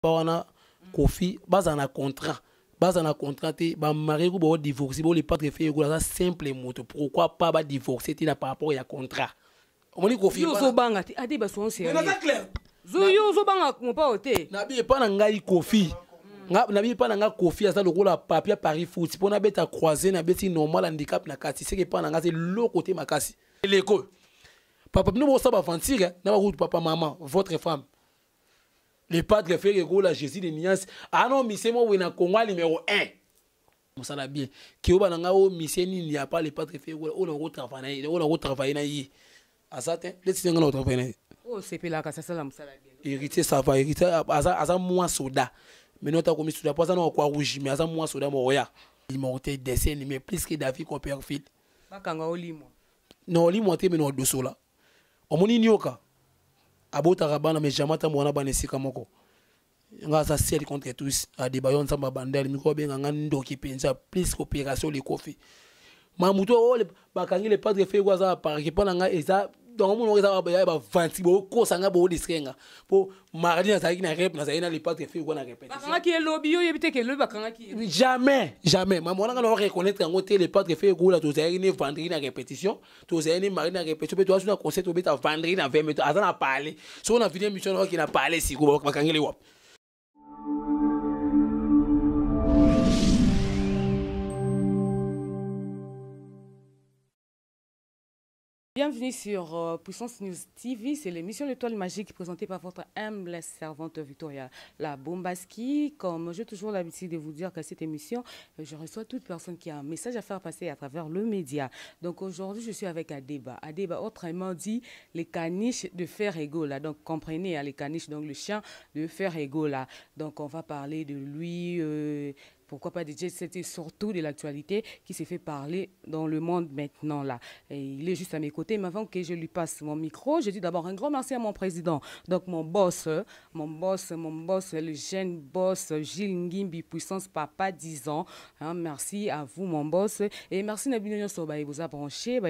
wana Kofi baza na contrat te ba marié ko ba divorcer bo les padres fait ça simple moto pourquoi pas ba divorcer ti na par rapport ya contrat on dit Kofi yo zo banga ti ade ba son sérieux mais c'est clair yo zo banga mo pa ote na bi pas na ngai Kofi na bi pas na ngai Kofi ça le rôle papier Paris foot pour na beta croiser na beti normal handicap na kasi c'est que pas na ngai c'est le côté makasi l'école papa nous ça va mentir na ba route papa maman votre femme les padres fait régler la Jésus de Nias. Ah non, mais c'est moi qui est Congo numéro 1. Ça l'a bien. Qui au bananga au mission il n'y a pas les padres fait régler. On a travaillé, on a travaillé na y. À ça t'es. Les signes on a travaillé. Oh c'est pas là que ça l'a bien. Héritier ça va héritier à ça moi soda. Mais non t'as commis soda pas ça non quoi rouge mais à ça moi soda moya. Il m'a été dessin mais plus que David Copperfield. Pas kanga au limo. Non limo te mais non dosso là. On moni nyoka. Abota rabana mais jamais ta mwana banesika moko nga ça ciel contre tous a débayon samba bandel miko benga ngando ki penza plus coopération les Kofi mamuto o bakangi les padres fait quoi ça par qui pendant nga eza donc mon eza ba 20 bo ko sanga bo diskenga po mardi na saiki na rep na saina les padres fait quoi na répétition bakanga ki lobby yo yebite ke lobby bakanga ki jamais maman nga no reconnaître ngo te les padres fait quoi là to saiki ni vendredi na répétition to saiki ni mardi na répétition pe to asuna concert to beta vendredi na 20 minutes azana parler so na vidéo mission qui na parler si ko bakangi les wap. Bienvenue sur Puissance News TV, c'est l'émission L'Étoile Magique présentée par votre humble servante Victoria La Bombaski. Comme j'ai toujours l'habitude de vous dire qu'à cette émission, je reçois toute personne qui a un message à faire passer à travers le média. Donc aujourd'hui, je suis avec Adeba. Adeba, autrement dit, les caniches de Ferregola. Donc comprenez, les caniches, donc le chien de Ferregola. Donc on va parler de lui... pourquoi pas DJ, c'était surtout de l'actualité qui s'est fait parler dans le monde maintenant là. Et il est juste à mes côtés, mais avant que je lui passe mon micro, je dis d'abord un grand merci à mon président, donc mon boss, le jeune boss Gilles Ngimbi, puissance papa 10 ans. Hein, merci à vous mon boss et merci Nabino Soba vous a branché,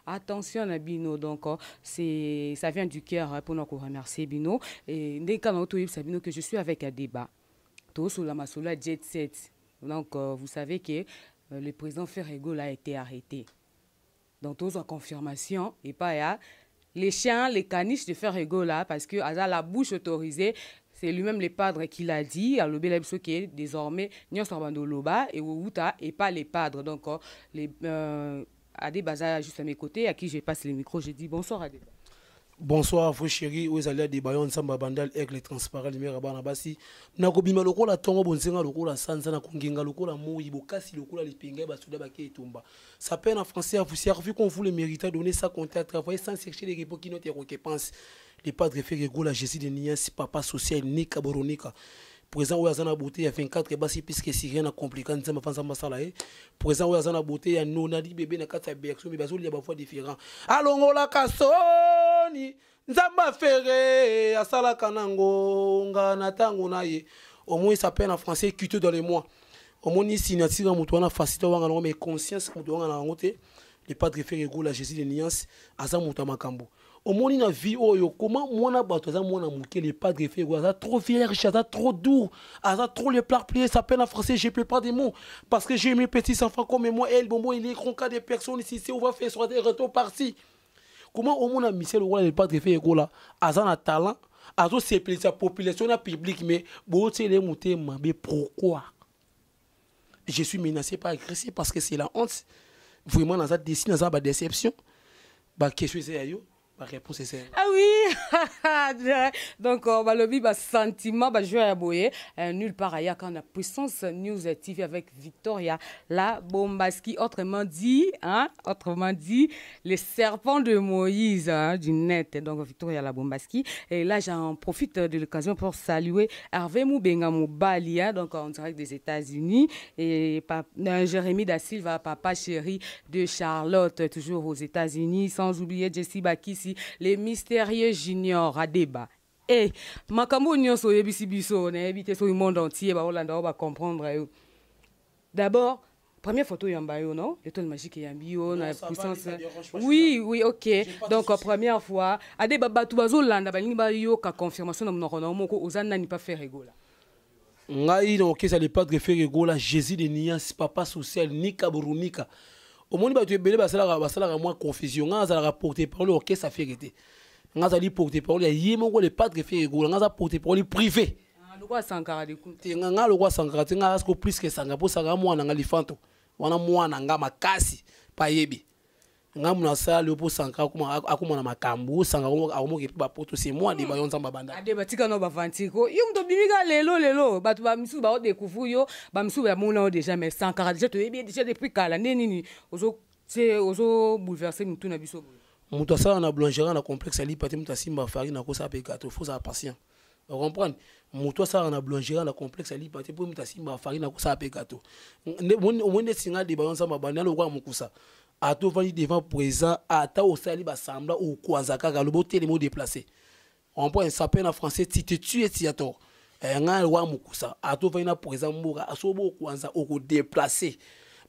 attention Nabino, donc ça vient du cœur pour nous remercier Bino et dès que je suis avec Adeba. Tout sur la Massoula Jet Set. Donc, vous savez que le président Ferregola a été arrêté. Donc, tous en confirmation. Et pas les chiens, les caniches de Ferregola, parce que à la bouche autorisée, c'est lui-même les padres qui l'a dit. À l'obélisque qui est désormais Nyon Sorbando Loba et Outa et pas les padres. Donc, Adeba juste à mes côtés, à qui je passe le micro, je dis bonsoir Adeba. Bonsoir, vous chéris, où est allé des baillons samba bandal avec les transparents lumière abana basi. Na kobima lokola tongo bonsenga lokola sansa na kongenga lokola moyi bokasi lokola lipinga basuda bake etumba. Ça peine en français à vous servir qu'on vous le mérite donner ça compter à travailler sans chercher les réponses qui n'ont été récompenses. Les padres référés gola Jésus de Nias papa social Nika Boronika. Présent où yazana beauté il y a 24 basi puisque si rien n'a compliqué nzamba fanza masala présent où yazana beauté il y a nonadi bébé na kata berceau mais bazoli ya parfois différent. Alongola kasoni nzamba ferré asala kanango ngana tango naye au moins ça peine en français cuté dans les mois au moins ni signature mutuana facilité wanga mais conscience mutuana na ngote les padres référés gola Jésus de Nias azamuta makambo. Au moins dans la vie, comment moi les padres fait ça trop vierge, ça trop doux, ça trop les plats pliés, ça peine en français, je peux pas des mots parce que j'ai mes petits enfants comme moi, elle, bon, il est grand cas des personnes ici, on va faire soit des retours par-ci. Comment au moins Michel les padres fait là, ça a talent, ça c'est la population publique mais bon c'est les montées mais pourquoi? Je suis menacé par agressé parce que c'est la honte. Vraiment dans cette déception. Bah qu'est-ce que c'est la réponse est celle. Ah oui. Donc le sentiment jouer à boyer nulle part ailleurs quand on a Puissance News TV avec Victoria La Bombaski, autrement dit les serpents de Moïse du net. Donc Victoria La Bombaski, et là j'en profite de l'occasion pour saluer Hervé Moubenga Moubalia, donc en direct des États-Unis, et Jérémy Da Silva, papa chéri de Charlotte, toujours aux États-Unis, sans oublier Jessie Bakissi, les mystérieux juniors Adeba. Et makambo nyonso yebisi biso na yebite so le monde entier ba Hollande ba comprendre. D'abord Première photo Yambayo, non? L'étoile magique Yambio, la puissance. Oui, oui, ok. Donc, première fois, Ade Baba Tubazo Landa, Balinbayo, ka confirmation de mon nom, Ozana n'y pas faire rigola. Ngai donc ça les pas de faire rigola, Jésus de Nias, papa social, Nika Burunika. Au moment où tu es belé, basala moi confusion, nga za rapporter parole, ok, ça fait été. Nga za li porter parole, yé mon les pas de faire rigola, nga za porter parole privé. Le roi Sankara de Koum. Nga le roi Sankara, nga asko plus que Sankara, pour ça moi nga lifanto. Wana mwana nga makasi pa yebi nga muna sala le po Sankara akuma na makambu Sankara akomo ke ba poto c'est moi de bayon nzamba banda ade batika no bavantiko yo mto bimika lelo batu ba misu ba découvrir yo ba misu ya mona déjà mais Sankara déjà to yebi déjà depuis kala nini ozo bouleverser mutu na biso mutu sala na boulangerie na complexe ali pate mutu simba farine na ko sa pe gâteau faut ça patient vous comprenez mutu sala na boulangerie na complexe ali pate pour mutu simba farine na ko sa pe gâteau au moins des singa de bayon nzamba banda lo kwa mukusa ato vani devant présent ata au sali ba sembla au kwazaka ka le boté les mots déplacés on prend un sapin en français ti te tu et ti ator nga wa mukusa ato vani na présent mboka asobo kwanza au déplacer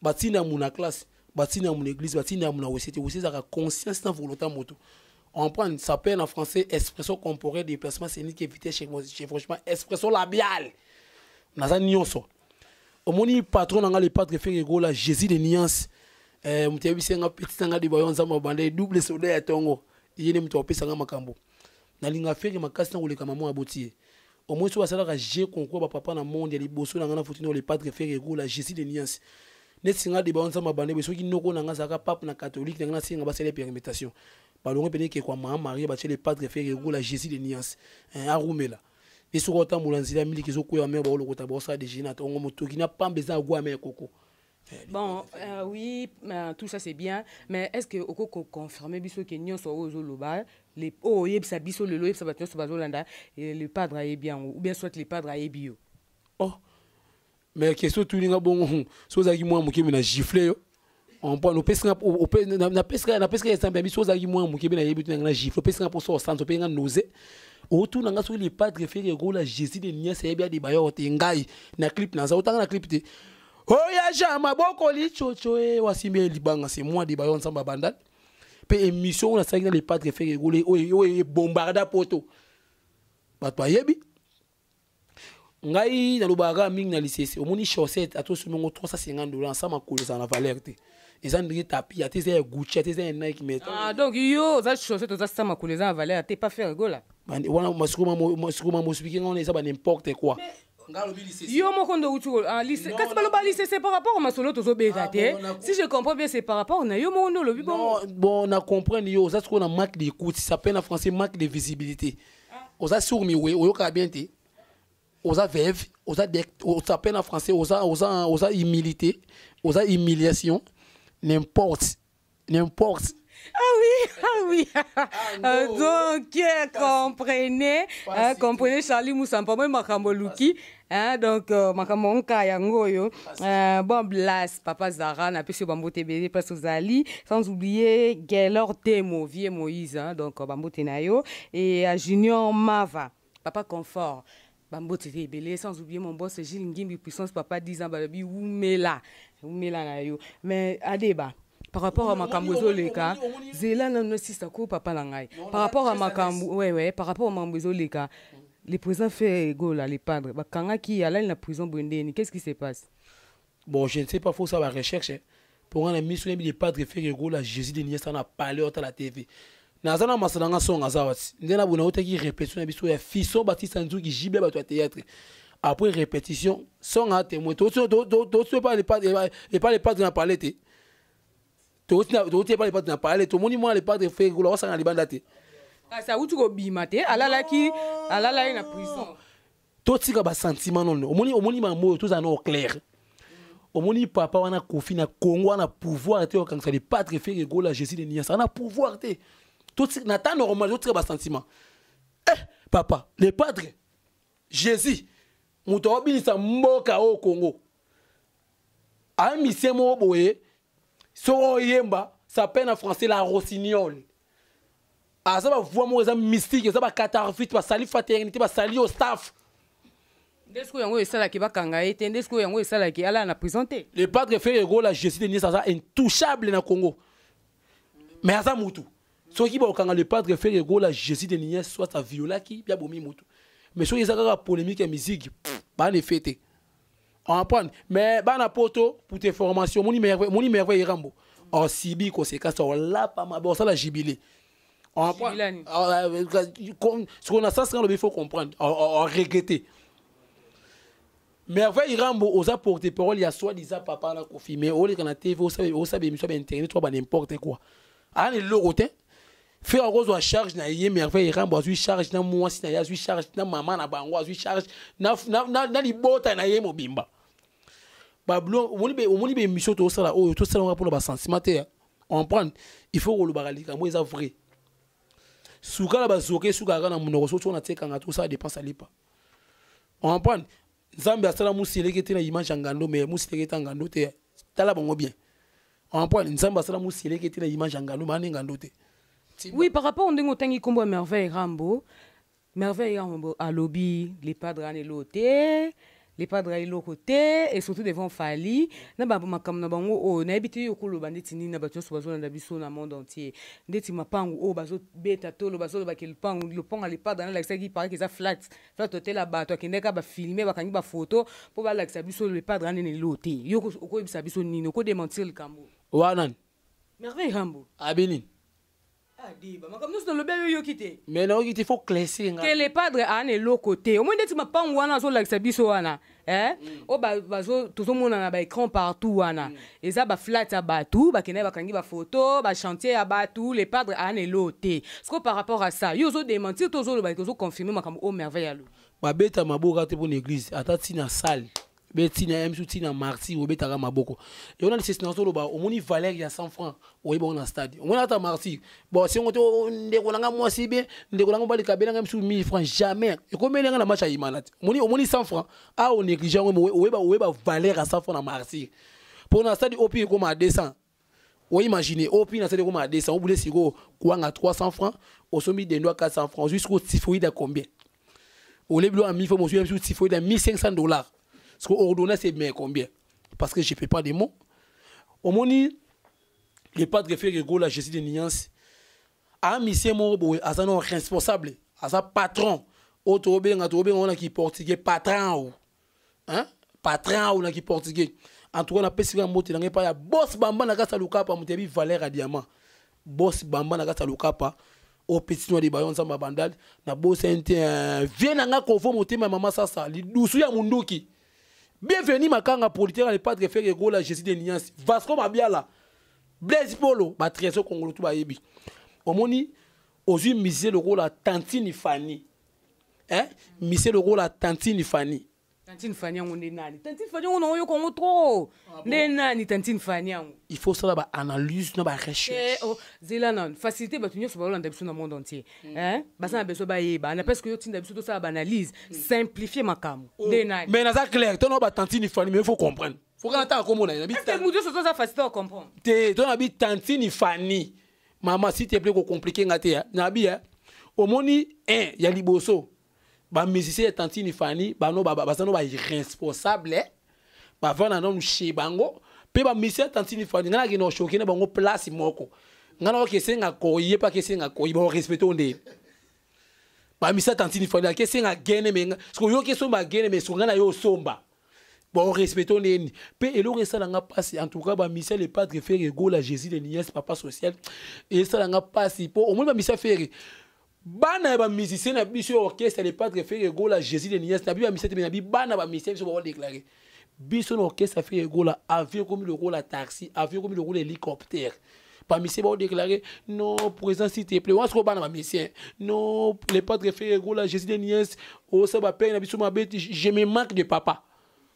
batina muna classe batina mon église batina mon wesete aussi ça conscience dans volonté moto on prend ça s'appelle en français expression corporelle déplacement c'est ni qui éviter chez franchement expression labiale naza nyonso omoni patron nga le padre fait rigola Jésus de nuance mutabi senga petit sanga de bayon nzamba bande double soda ya tongo yene mtu opesa nga makambo nalinga feke makasi na koleka mama abotie omoni so basala ka je concours ba papa na monde ya liboso na nga na fotino le padre fait rigola Jésus de nuance nesinga de bayon nzamba bande beso ki noko na nga zaka pape na catholique na nga singa ba sele permutation balongo pene ke kwa mama Marie ba le padre fait rigola Jésus de nuance arumela biso ko tambola nzila miliki zo ko ya mère ba lokota ba sa de jina tongo motoki na pambeza gwa mère koko. Bon, oui, tout ça c'est bien, mais est-ce que au coup confirmer biso que nyon so ozo loba les oh yebsa biso le yebsa batyo so bazolanda et le padre est bien ou bien soit le padre est bio. Oh. Mais question tout linga bon so za ki moi muke na gifler yo. On prend no pesca na pesca ça bien biso za ki moi muke na yebi na gifler pesca pour so santo pe nga nausée. Autour na nga so le padre fait rigola la Jésus de nia c'est bien de bayo te ngai na clip na za otanga na clip te. Oya jama boko li chocho wasime libanga c'est moi de bayon samba bandal pe émission na sangina les padres fait rigoler oye bombarda poto bato yebi ngai na lobaka mingi na lycée omoni chaussette ato sumongo $350 ensemble makolo za na valeur te ezandri tapis ateza Gucci ateza Nike mais donc yo za chaussette za sama makolo za na valeur te pas faire rigola wana masukuma mosupiki ngone ça ba n'importe quoi. Yo mokondo utuko lycée kasi baloba lycée c'est par rapport à masolo tozo begate si je comprends bien c'est par rapport na yo mokondo lobi bon na comprendre yo ça ce qu'on a manque d'écoute ça peine en français manque de visibilité oza surmi we oyoka bien te oza veuve oza peine en français oza humilité oza humiliation n'importe Ah oui. Donc, comprenez Charlie Moussampa, moi, Makambo Luki. Donc, Makambo Nka Yangoyo. Bon, Blas, Papa Zara, n'a pas su Bambo TBD, Place aux Ali. Sans oublier Gaylor Temo, Vie Moïse. Donc, Bambo Tenayo. Et Junior Mava, Papa Confort. Bambo TBD, sans oublier mon boss Gilles Ngimbi, puissance Papa 10 ans, Balabi, Oumela Nayo. Mais, Adeba. Par rapport à Makambozo Leka, Zéla n'a pas ko papa nangai. Par rapport à Makambo, par rapport à Makambozo Leka, les prisons fait égaux là, les padres. Bah kanga qui allait la prison Bundeni, qu'est-ce qui se passe? Bon, je ne sais pas, faut ça la recherche. Pour un ami sur les padres fait égaux là, Jésus de Nias on a parlé à la TV. Nazana masalanga son azawati. Ndena buna otaki répétition na biso ya fiso Baptiste Nzou qui gibe ba théâtre. Après répétition, son a témoin. Tout pas les padres et pas les padres na parler té. Tout pas les padres na parler, tout monde moi les padres fait égaux ça na libanda té. Ça où tu go bimate, alala na prison. Tout tika ba sentiment non. Omoni mambo tout ça non clair. Omoni papa wana kofi na Congo wana pouvoir té quand ça les padres fait égaux la Jésus de Nias. Ça na pouvoir té. Tout na temps normal tout tika ba sentiment. Papa, les padres Jésus muto obinisa mboka au Congo. A mission mo boye so yemba ça peine en français la rossignol. Ah ça va voir moi ça mystique ça va catarphite va salir fraternité va salir au staff. Ndesco yango esala ki bakanga ete ndesco yango esala ki ala na présenté. Le padre Ferré Gola Jésus de Niès ça intouchable na Congo. Mais aza mutu. So ki ba okanga le padre Ferré Gola Jésus de Niès soit sa viola ki bia bomi mutu. Mais so ezaka polémique et musique ba ne fêter. On apprend mais ba na poto pour tes formations moni merveille Rambo. Oh sibi conséquence on la pas ma bon ça la jubilé. On apprend ce qu'on a ça c'est il faut comprendre. On regretter. Merveille Rambo osa porter parole il y a soi-disant papa na confirmé o le kana TV o sabe émission internet toi ba n'importe quoi. Ani lorotin faire rose à charge na yé Merveille Rambo a charge na moi si na ya charge na maman na bango a charge na libota na yé mobimba. Bablo omoni be émission to sala o to sala pour le sensibilité. On prend il faut que le baralika moi ça vrai. Suka la bazoke suka na munoko so na tekanga tout ça dépense à lipa. On prend Zambia asala musileke te na image ngando mais musileke ta ngando te tala bongo bien. On point Zambia asala musileke te na image ngando mane ngando te. Oui, par rapport au ndingo tangi kombo Merveille Rambo à lobby les padres ane loté, les padres ane lokoté et surtout devant Fali na ba makam na bango o na ebiti yokolo banditi ni na bato so bazo na biso na monde entier. Ndeti mapangu o bazo beta tolo bazo ba kel pangu le pont les padres na l'accès qui paraît que ça flat hotel la bato akendeka ba filmer ba kangi ba photo pour ba l'accès biso le padre ane loté. Yoko ko ebisa biso nino ko démentir le kambo. Wanan Merveille Rambo. Abini. Adiba, mais comme nous sommes le bel yo quitté. Mais non, il faut classer. Que les padres ane lo côté. Au moins tu m'as pas wana so l'accès biso wana. O bazo tout le monde a ba écran partout wana. Et ça ba flat à batou, ba kene ba kangi ba photo, ba chantier à batou, les padres ane loté. Ce que par rapport à ça, yo zo démentir tozo le ba tozo confirmer makam o merveille alo. Ba beta maboka te pour l'église, atati na salle. Betina emsuti na marti o betaka maboko. Et on a ces séances là au moni Valère il y a 100 francs. O ibo na stade. On a ta marti. Bon si on te ndekolanga moi si bien, ndekolanga ba likabela ngam sur 1000 francs jamais. Et comme il y a na match à Imanat. Moni 100 francs. Ah on néglige o iba Valère à 100 francs na marti. Pour na stade opi comme à 200. O imaginez opi na stade comme à 200, on voulait sigo kwanga 300 francs, au sommet des noix 400 francs jusqu'au tifoïde à combien? Au leblo à 1000 francs, monsieur sur tifoïde à $1500. Ce qu'on ordonne, c'est bien combien? Parce que je ne fais pas des mots. Au moni, les padres Ferré Gola Jésus de Niès, à un monsieur à un responsable, à un patron, on a qui portugais, patron, hein? Patron, on a qui portugais. En tout cas, on a pesé un mot, il n'y a pas boss bamba na gasa lukapa, mon tebi Valère à diamant. Boss bamba na gasa lukapa. Au petit noir de bayon samba bandal, na boss vient à un conforme au thème maman sasa, li dousu ya munduki. Bienvenue makanga politique les padres Ferré Gola Jésus de Niès. Vasco Mabiala. Blaise Polo, ba trésor congolais tout ba yebi. Omoni ozu misé le rôle à Tantine Fanny. Hein? Misé le rôle à Tantine Fanny. Tantine Fanny on est nani. Tantine Fanny on a eu Congo trop. Né nani Tantine Fanny. Il faut ça ba analyse na ba recherche. Oh, zela non, facilité ba tunyo so ba Hollande biso na monde entier. Hein? Ba ça beso ba yeba, na parce que yo tinda biso to ça ba analyse, simplifier makamo. Né nani. Mais na ça clair, ton ba Tantine Fanny, mais il faut comprendre. Faut qu'on attend comment on a habité. Est-ce que nous so ça facilité à comprendre? Ton habite Tantine Fanny. Maman s'il te plaît ko compliquer ngate na bi au moni ya liboso. Ba musicien Tantine Fanny, ba no ba ça no ba irresponsable. Ba vana no chez bango. Pe ba musicien Tantine Fanny ngana ki no choquer na bango place moko. Ngana ke senga ko yepa ke senga ko iba respecter onde. Ba musicien Tantine Fanny ke senga gene menga. Sko yo ke somba gene mais so ngana yo somba. Bon respecter onde. Pe elo ke sala nga passe en tout cas ba musicien le padre Ferré Gola Jésus de Niès papa social. Et sala nga passe po au moins ba musicien Ferré bana ba musicien na biso orchestre les padres Ferré Gola Jésus de Niès na bi ba musicien na bi bana ba musicien biso ba déclarer biso orchestre Ferré Gola avait comme le rôle à taxi avait comme le rôle hélicoptère ba musicien ba déclarer non président s'il te plaît on se bana ba musicien non les padres Ferré Gola Jésus de Niès o ça ba paye na biso ma bête je me manque de papa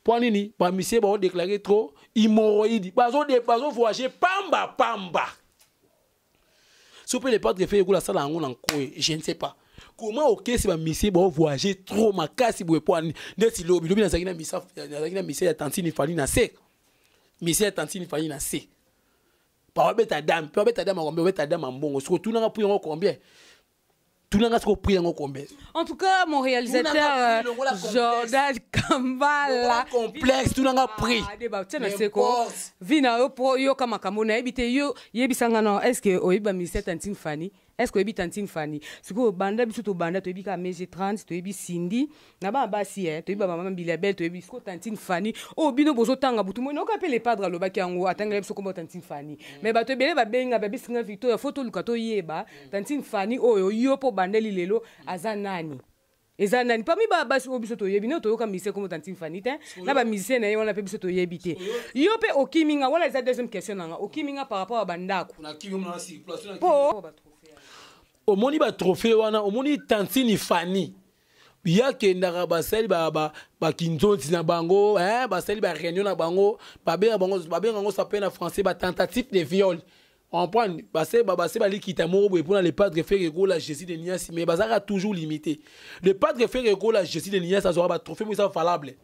pour nini ba musicien ba déclarer trop hémorroïde bazo voyager pamba. Si les padres Ferré Gola ça là je ne sais pas comment ok si ba monsieur ba voyager trop makasi boye pour ndeti lobi na zakina misa ya Tantine Fanny na se misa ya Tantine Fanny na se pa beta dame ngombe beta dame mbongo so tout nanga pour combien tout nanga so pour combien. En tout cas mon réalisateur Jordan Mbala. Complexe, tout n'a pris. Vina yo kama kamona ebite yo yebisanga non est-ce que oyiba mise tantine Fanny est-ce que oyibi tantine Fanny siko banda biso to banda to yebika MG 30 to yebi Cindy na ba basi to yebi mama Bilabel to yebi siko tantine Fanny o bino bozo tanga butu mo no kapele padre lo baki yango atanga biso ko tantine Fanny mais ba to ebele ba benga ba bisinga Victoria photo lukato yeba tantine Fanny oyo yo po bandeli lelo azanani ezana ni parmi ba basi obiso to yebi no to yoka mise comme tantine Fanny te na ba mise na yona pe biso to yebi te yo pe okiminga wala eza deuxième question nanga okiminga par rapport à bandako na kiminga na circulation po omoni ba trophée wana omoni tantine Fanny ya kendaka basali ba kinzonzi na bango basali ba réunion na bango ba benga s'appelle en français ba tentative de viol. On prend basé likita moko boy pour le padre faire go la Jésus de Nias mais bazaka toujours limité. Le padre faire go la Jésus de Nias ça sera ba trophée mais ça valable.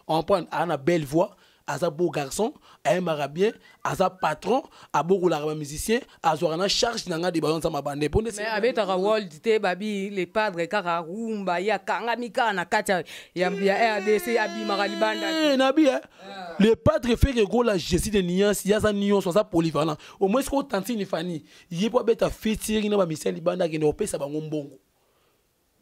On prend ana belle voix, asa beau garçon, aimera bien, asa patron, a beaucoup la musicien, azora na charge nanga de bayon sama bande pour mais abeta world te babi les padres kaka rumba ya kanga mika na kacha ya RDC abimara libanda na bien. Le padre fait go la Jésus de Nias, ya za nion so ça polyvalent. Au moins ce ko tantine Fanny, yebo beta featuring na ba Michel libanda ke no pesa bango mbongo.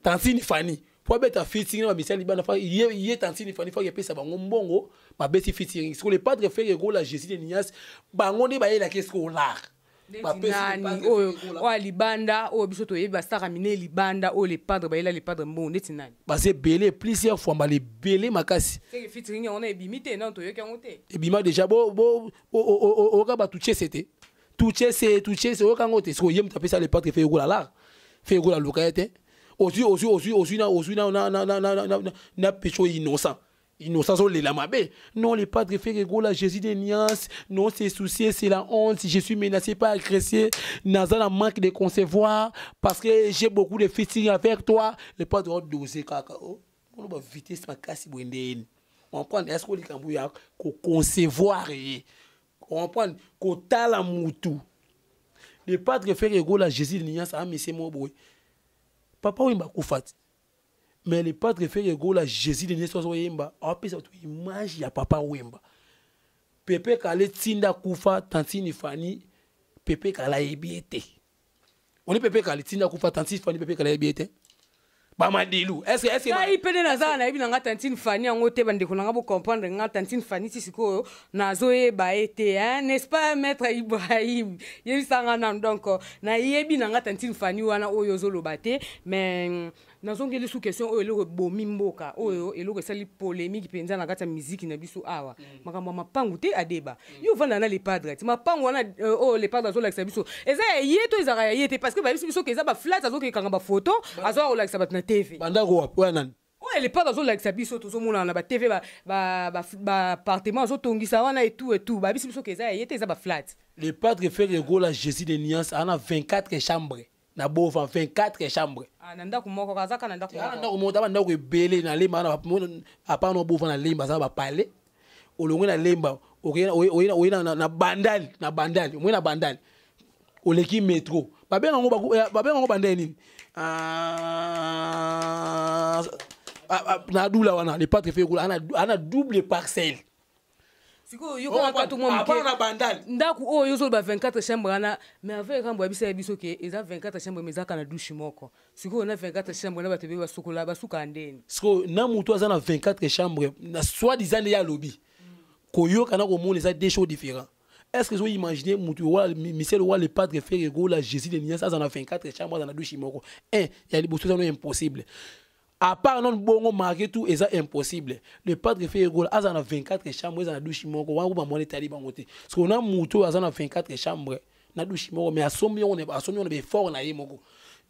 Tantine Fanny pour beta featuring na Michel libanda fa yé tantine Fanny fa pesa bango mbongo ba beti featuring. Ce que le padre fait go la Jésus de Nias, bango ne ba yela kesko l'art. Nani o libanda o biso to yeba star amine libanda o les padres ba yela les padres mbongo neti nani. Ba c'est belé plusieurs fois ba les belé makasi. C'est featuring on a ebimité non to yoka ngote. Ebima déjà o ka ba toucher c'était. Toucher c'est o ka ngote. Ce que yem taper ça les padres fait go la l'art. Fait go la localité. Aussi na pécho innocent. Innocent sont les lamabé. Non, les padres fait que la Jésus de Nias. Non, c'est souci, c'est la honte. Si je suis menacé par agressé, Naza la manque de concevoir parce que j'ai beaucoup de featuring avec toi. Les padres ont dosé cacao. On va vitesse ma casse bouindéine. On prend est-ce qu'on dit qu'on concevoir on prend qu'on t'a la moutou. Les padres fait que la Jésus de Nias a mis ses mots boy. Papa wimba kufati. Mais les padres fait que la Jésus de Nias wimba. A pesa tu image ya papa wimba. Pepe kale tinda kufa tantine Fanny. Pepe kala ebiete. On est pepe kale tinda kufa tantine Fanny pepe kala ebiete. Ba madilu. Est-ce il peut na za na ebi na tantine Fanny ngote bande ko nga bo comprendre nga tantine Fanny sisiko na zoe ba été n'est-ce pas maître Ibrahim. Yebi sanga nan donc na yebi na tantine Fanny wana oyo zo lobate mais nazongeli sous question oyo eloko bomi mboka oyo eloko sali polémique penza na kata musique na biso awa makambo mapangu te adeba yo vanda na les padres mapangu wana o les padres zo la biso eza yeto ezaka yete parce que ba biso que eza ba flat azo ke kanga ba photo azo o la ba na TV banda ko wana ouais les padres zo la biso to zo mona na ba TV ba appartement zo tongisa wana et tout ba biso que eza yete eza ba flat les padres fait que la Jésus de Nias ana 24 chambres. Na bova 24 chambres. Ah nanda kumoko kazaka nanda kumoko. Nanda kumoko nanda ko belé na lemba na apa no bova na lemba za ba parler. Olongo na lemba, oyina na bandal, oyina na bandal. Oleki métro. Ba benga ngo bandal nini? Na dula wana, les patres fait ana double parcelle. Siko yo ka tout monde na bandal. Ndaku o yo zo ba 24 chambres na mais avec kambo abisa biso ke eza 24 chambres mais eza kana douche moko. Siko na 24 chambres na batebe ba sokola ba suka ndeni. Siko na mutu aza na 24 chambres na soit disant ya lobby. Koyo kana ko mona eza des choses différents. Est-ce que vous imaginez mutu wa Michel wa le padre faire go la Jésus de Nias aza na 24 chambres na douche moko. Il y a des choses impossibles. À part non bongo marqué tout est impossible. Le padre fait gol azana 24 chambres na douche moko wa ko ba monnaie tali bangote. Parce qu'on a muto azana 24 chambres na douche moko mais asombi on est fort na ye moko.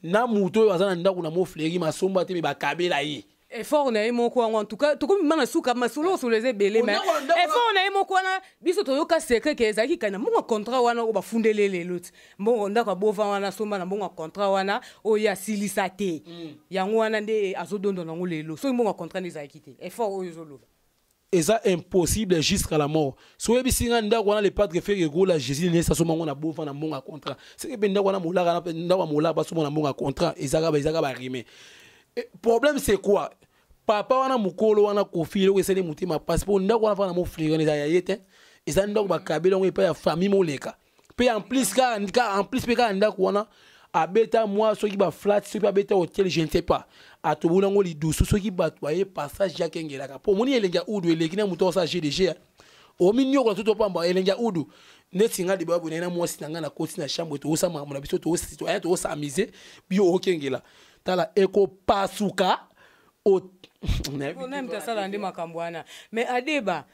Na muto azana ndako na mo fleri masomba te ba kabela ye. Effort na moko en tout cas to ko mana suka masolo sur les belé mais effort na moko na biso to yoka secret ke ezaki kana monga contrat wana ko ba fundele lelot mbongo ndaka bova wana somba na mbonga contrat wana o ya silisa te yango wana nde azodondo na ngolelo so mbonga contrat ni ezaki te effort o yozolo eza impossible jusqu'à la mort so yebi singa ndako wana le padre fait go la Jésus ne sa soma ngona bova na mbonga contrat c'est que ndako wana molaka na ndako molaka ba soma na mbonga contrat ezaka ba rimé. Problème c'est quoi? papa wana mukolo wana kofi lo esali mutima passe pour ndako wana fana mo flira ne ya yete ezali ndako bakabela ngo epa ya famille moleka pe en plus pe ka ndako wana abeta moi soki ba flat soki abeta hotel je ne sais pas atobuna ngo lidusu soki batwaye passage ya kengelaka po moni elenga udu eleki na muto sa GDG o minyo ko toto pamba elenga udu netinga de babu na moi sinanga na koti na chambre to sa mamuna biso to citoyen to sa amiser bio okengela tala eko pasuka o on ta sala ndi makambwana mais adeba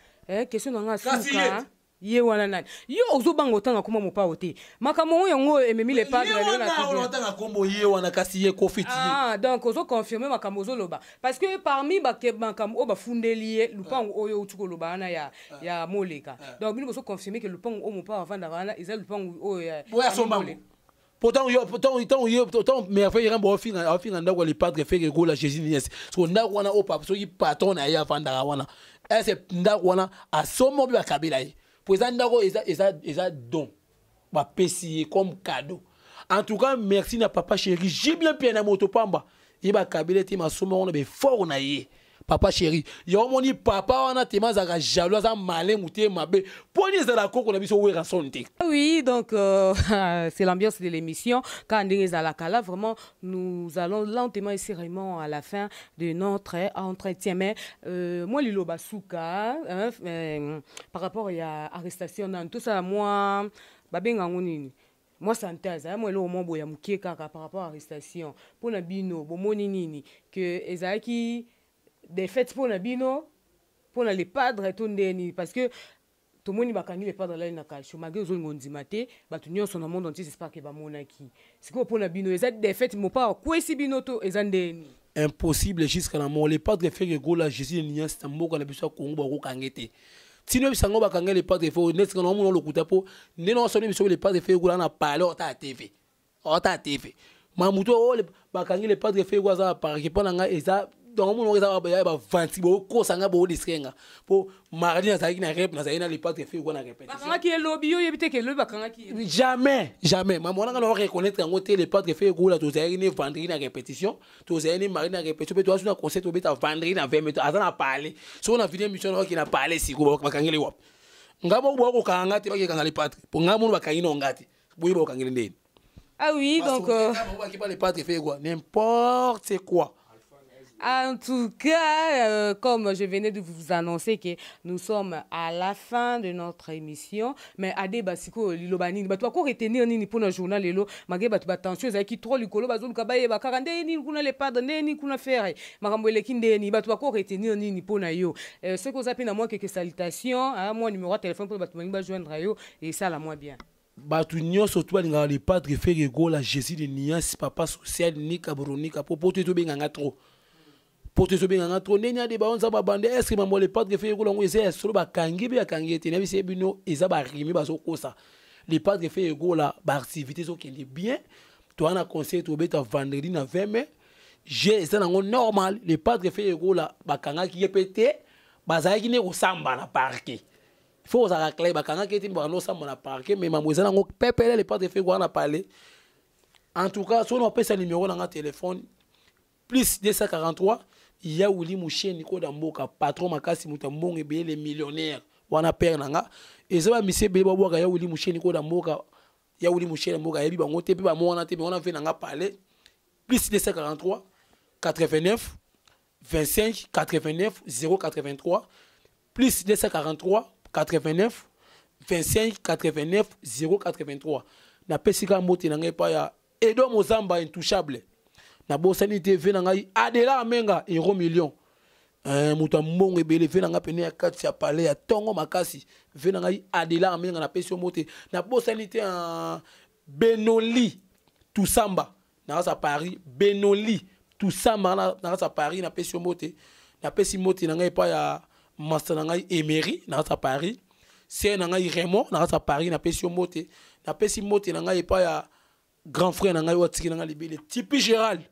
question nga suka ye wana nani yo ozobanga otanga kuma mopa ote makambo yango ememi le padre le na tout on otanga kombo ye wana kasi ye kofiti donc ozo confirmer makambo ozoloba parce que parmi makambo ba fundeli lupango oyo utuko loba na ya moleka donc bino ozo confirmer que lupango o mopa avanda wana eza lupango oyo ya somba. Pourtant, merveille rambo ofinga ndako les padres fait que la Jésus niès. So ndako wana o papa so yi patron na ya fanda wana. C'est ndako wana a somo bi bakabela yi. Pour ça ndako eza don. Ba pesier comme cadeau. En tout cas, merci na papa chéri. J'ai bien na moto pamba. Yi bakabela ti ma somo wana be fort na yi. Papa chéri, yo moni papa wana tema zaka jaloux za malin mouté mabe. Poni za la koko na biso wera sonte. Oui, donc c'est l'ambiance de l'émission. Quand on est à la cala, vraiment nous allons lentement et sérieusement à la fin de notre entretien. Mais moi Lilo Basuka par rapport à l'arrestation dans tout ça moi babenga ngonini. Moi synthèse moi le moment boya mukie kaka par rapport à l'arrestation. Pour na bino bomoni nini que ezaki des fêtes pour Nabino, pour les padres, parce que tout le monde va gagner les padres là na calcio. Malgré les gens qui ont battu son monde entier, c'est pas que va monaki. C'est quoi pour Nabino? Les des fêtes, mon pas quoi si binoto et zandeni. Impossible jusqu'à la mort. Les padres fait que go la Jésus ni c'est un mot qu'on a besoin qu'on va recangete. Si nous savons va kanger les padres faut n'est-ce qu'on a mon le kutapo, ne non sonner sur les padres fait go là na parler au ta TV. Au ta TV. Mamuto o ba kanger les padres fait go ça par que pendant nga eza donc mon réserve ba 20 bo ko sanga bo diskenga po mardi na saiki na rep na saina les padres fait go na répétition bakanga ki lobby yo yebite ke le bakanga ki jamais maman nga no reconnaître ngo te les padres fait go la to saiki ni vendredi na répétition to saiki ni mardi na répétition pe to asuna concert to beta vendredi na 20 minutes azana parler so na vidéo mission qui na parler si go bakangeli wap ngabo bo ko kanga te bakanga les padres po ngamo bakanga no ngati bo bo kangeli ndeni. Ah oui donc les padres fait quoi n'importe quoi. En tout cas, comme je venais de vous annoncer que nous sommes à la fin de notre émission, mais Ade Basiko Lilobani, bah toi quoi retenir ni pour notre journal lelo, malgré bah attention, ça qui trop likolo bazou kabaye bah karande ni kuna les pas donner ni kuna faire, makambo lekinde ni bah toi quoi retenir ni pour na yo. Ce que vous appelez à moi quelques salutations, hein, moi numéro de téléphone pour bah tu joindre yo et ça la moi bien. Batu nyonso to balinga les padres faire go la Jésus de Nias papa social ni kabronika pour porter to benganga trop. Pour te sauver en trop nenya de baon za ba bande est-ce que maman les padres fait ko longo ese solo ba kangi be kangi te na bise bino eza ba rimi ba so kosa les padres fait go la ba activité so qui bien to ana conseil to beta vendredi na 20 mai j'ai ça nango normal les padres fait go la ba kanga ki pété ba za ki ne ko samba na parquet faut ça clair ba kanga ki te ba no samba na parquet mais maman eza nango pepele les padres fait go na parler en tout cas so on peut sa numéro na téléphone plus 243 il y a Willy Mouché Nico Damboka patron makasi mutambong et les millionnaires wana père nanga et ça va monsieur beba boka ya Willy Mouché Nico Damboka ya Willy Mouché Damboka yebi bango te pe ba mona te on a fait nanga parler plus 243 89 25 89 083 plus 243 89 25 89 083 na pesika moti nanga pa ya Edo Mozamba intouchable na bosani TV na ngai adela amenga euro million muta mbongo ebele ve na nga pene ya kati ya palais ya tongo makasi ve na ngai adela amenga na pesio mote na bosani te Benoli Toussamba na sa Paris Benoli Toussamba na sa Paris na pesio mote na pesi mote na ngai pa ya master na ngai Emery na sa Paris c'est na ngai Raymond na sa Paris na pesio mote na pesi mote na ngai pa ya grand frère na ngai watiki na ngai libele Tipi Gérald.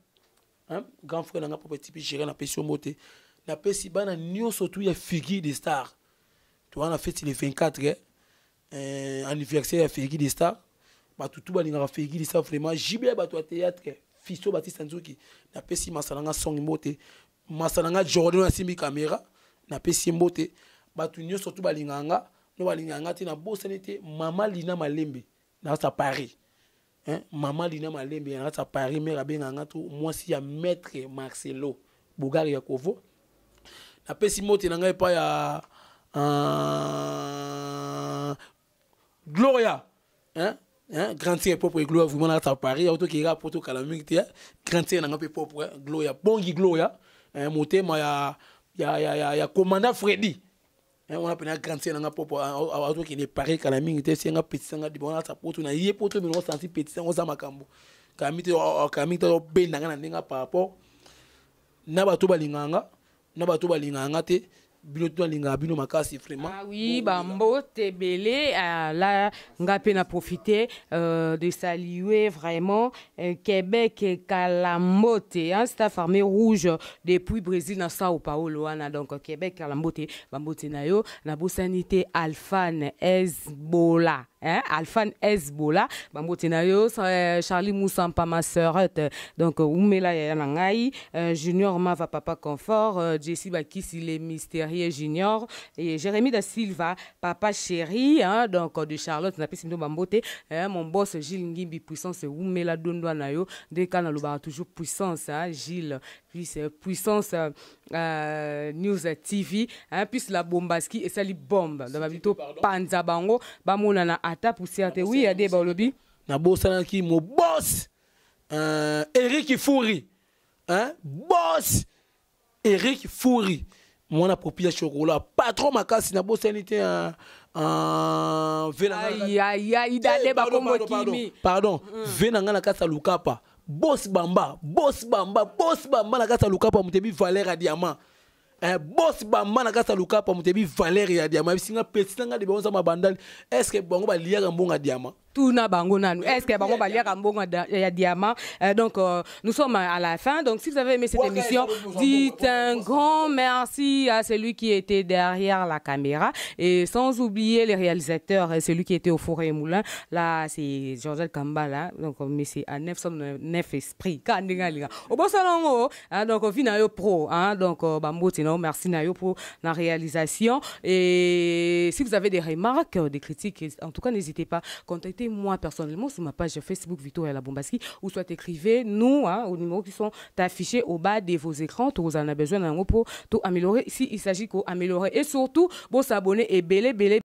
Hein? Grand frère n'a pas petit gérer la pression moté la pesi bana nyo surtout ya figure de star tu vois on a fait le 24 anniversaire ya figure de star ba tout balinga figure de star vraiment jibe ba to théâtre Fisto Baptiste Nzuki na pesi masalanga song mbote masalanga Jordan na simbi caméra na pesi mbote batu nyo surtout balinganga no balinganga te na bosani te Mama Lina Malembe na sa Paris hein Mama Lina Malembe na sa Paris mère benganga to moi si ya maître Marcelo Bugari Yakovo na pesi mbote na ngai pa ya Gloria hein grand tier propre Gloria vraiment là à Paris auto qui rap auto calamite grand tier na ngape propre Gloria bongi Gloria motema ya commandant Freddy on appelle un grand tier na ngape propre auto qui est Paris calamite c'est un petit sanga di bona sa poto na yé poto mais on senti petit on za makambo calamite ben na ndinga par rapport na bato balinganga te biloto linga bino makasi vraiment. Ah oui, Bambo Tebele, là, ngapé n'a profité de saluer vraiment Québec et Kalambote, hein, staff armée rouge depuis Brésil na Sao Paulo, hein, donc Québec Kalambote, Bambo Tenayo, na sanité Alphan Hezbollah. Hein, Alphan Hezbollah, Bambo Tenayo, Charlie Moussampa, ma sœurette, donc Oumela Yanangai, Junior Mava Papa Confort, Jessie Bakis, il est mystérieux Junior, et Jérémy da Silva, Papa Chéri, hein, donc de Charlotte, n'a pas si Bambote, mon boss Gilles Ngimbi, puissance, Oumela Dondo Nayo, dès qu'on a toujours puissance, hein, Gilles, puis puissance News TV, hein, puis la Bombaski, et ça les bombe, dans ma vidéo Panza Bango, Bamonana Ata pour certains, oui, il y a des balobi. Na bossa qui mon boss, Eric Fouri, hein, boss, Eric Fouri, mon approprié chocolat, patron makasi na bossa était en aïe, d'aller pardon, venanga na kasa lukapa, boss bamba na kasa lukapa mutebi Valère à diamant. Boss bamba na kasa lukapa mutebi Valère ya diamant bisinga petit nga de bonza mabandal est-ce que bongo ba liya ngambonga diamant Tuna bango nanu. Est-ce que bango balia kambonga ya diamant? Donc nous sommes à la fin. Donc si vous avez aimé cette émission, dites un grand merci à celui qui était derrière la caméra et sans oublier les réalisateurs, celui qui était au Forêt et Moulin. Là c'est Georges Kambala. Donc mais c'est à 909 esprits. Au bon salon donc Vinayo Pro hein donc Bambo Tino merci Nayo pour la réalisation et si vous avez des remarques, des critiques, en tout cas n'hésitez pas contactez moi personnellement sur ma page Facebook Victoria La Bombaski ou soit écrivez nous hein, aux numéros qui sont affichés au bas de vos écrans. Vous en avez besoin d'un mot pour tout améliorer. Ici, il s'agit d'améliorer et surtout, bon s'abonner et belé.